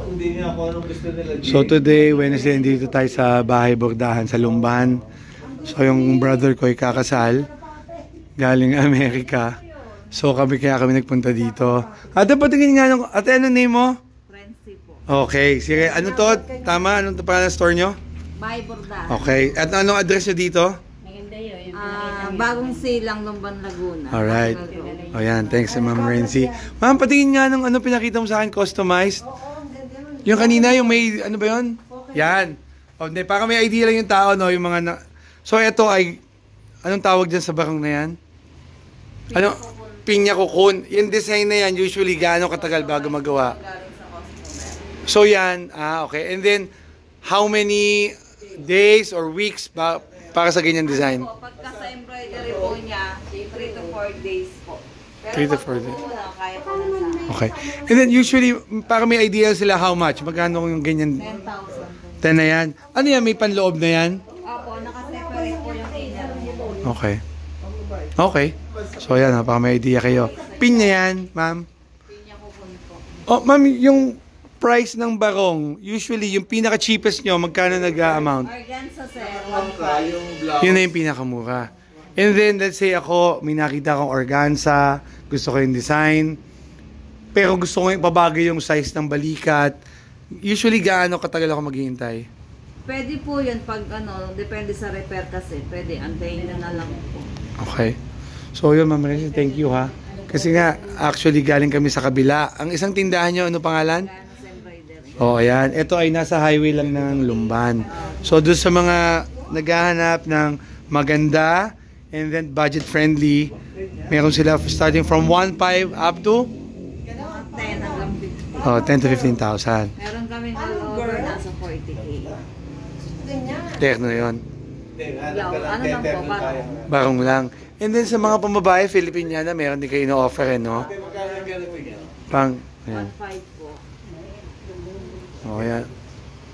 Hindi niya ako anong gusto nila. So today, Wednesday, dito tayo sa Bahay Bordahan sa Lumban. So yung brother ko ay kakasal. Galing Amerika. So kaya kami nagpunta dito. Ate, patingin nga nung, ate, ano name mo? Frenzy po. Okay, sige. Ano to? Tama? Anong pangalan ng store nyo? Bahay Bordahan. Okay. At anong address nyo dito? Bagong silang Lumban, Laguna. Alright. O yan, thanks sa Ma'am Renzi. Ma'am, patingin nga nung ano pinakita mo sa akin, customized. Yung kanina, yung may, ano ba yun? Yan. O, hindi, para may idea lang yung tao, no? Yung mga na... So, ito ay, anong tawag dyan sa barong na yan? Ano? Pinya kukun. Yung design na yan, usually, gaano katagal bago magawa? So, yan. Okay. And then, how many days or weeks ba para sa ganyan design? Pagka sa embroidery po niya, 3 to 4 days po. 3 to 4 days. Kaya po lang sa Okay. And then usually, para may idea sila how much, magkano yung ganyan? 10,000. 10 na yan. Ano yan? May panloob na yan? Opo, nakaseparate po yung inner. Okay. Okay. So yan, para may idea kayo. Pin na yan, ma'am? Pinya ko po. Oh, ma'am, yung price ng barong, usually yung pinaka-cheapest nyo, magkano nag-amount? Organza sir. Yung blouse. Yun na yung pinakamura. And then, let's say ako, may nakita akong organza, gusto ko yung design, pero gusto ko yung pabagay yung size ng balikat. Usually, gaano katagal ako maghihintay? Pwede po yun pag depende sa repair kasi. Pwede, antayin na lang po. Okay. So yun, Ma'am Renzi, thank you ha. Kasi nga, actually galing kami sa kabila. Ang isang tindahan nyo, ano pangalan? Organza embroidery. Oh, ayan. Ito ay nasa highway lang ng Lumban. So doon sa mga naghahanap ng maganda and then budget friendly, meron sila starting from 1.5 up to 10 hanggang 50. 10 to 15,000. Meron kaming all over nasa 40K. Tekno yun. Ano lang po, parang Barong lang. And then sa mga pambabae, Filipiniana, meron din kayo na-offer, no? Pang, ayan. 1.5 po. Oh, ayan.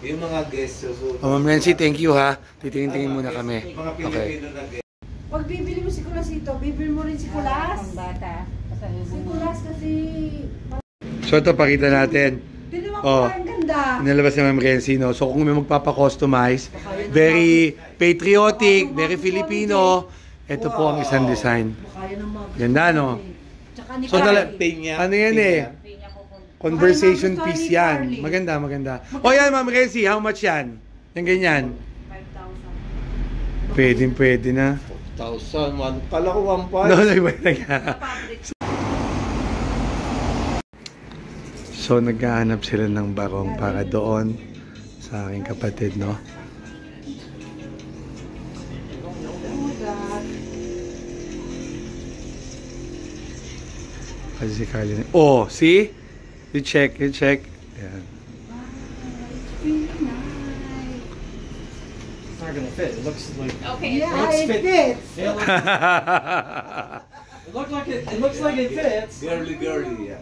Yung mga guests susunod. Oh, Ma'am Renzi, thank you ha. Titingin-tingin muna kami. Mga Okay. Pilipino na guests. Pag bibili mo si Kulasito, bibili mo rin si Kulas. Bata. Si Kulas kasi... So ito, pakita natin. Tinuwa Oh. ko ang ganda. Nilabas ni Ma'am Renzi, no? So kung may magpapa-customize, very patriotic, very Filipino, ito po ang isang design. Kaya ng mga... Ganda, no? Tsaka ni So Carly. Pinya. ano yan eh? Conversation piece yan. Maganda, maganda. O yan, Ma'am Renzi, how much yan? Yung ganyan. 5,000. Pwede na. 1,000. Kala ko 1.5. No, iba na nga. So, naghahanap sila ng barong para doon sa aking kapatid, no? Kasi si Carly. Oh, see? You check, you check. Yan. It's not gonna fit. It looks like Yeah, it fits. it looks like it fits. Girly, yeah.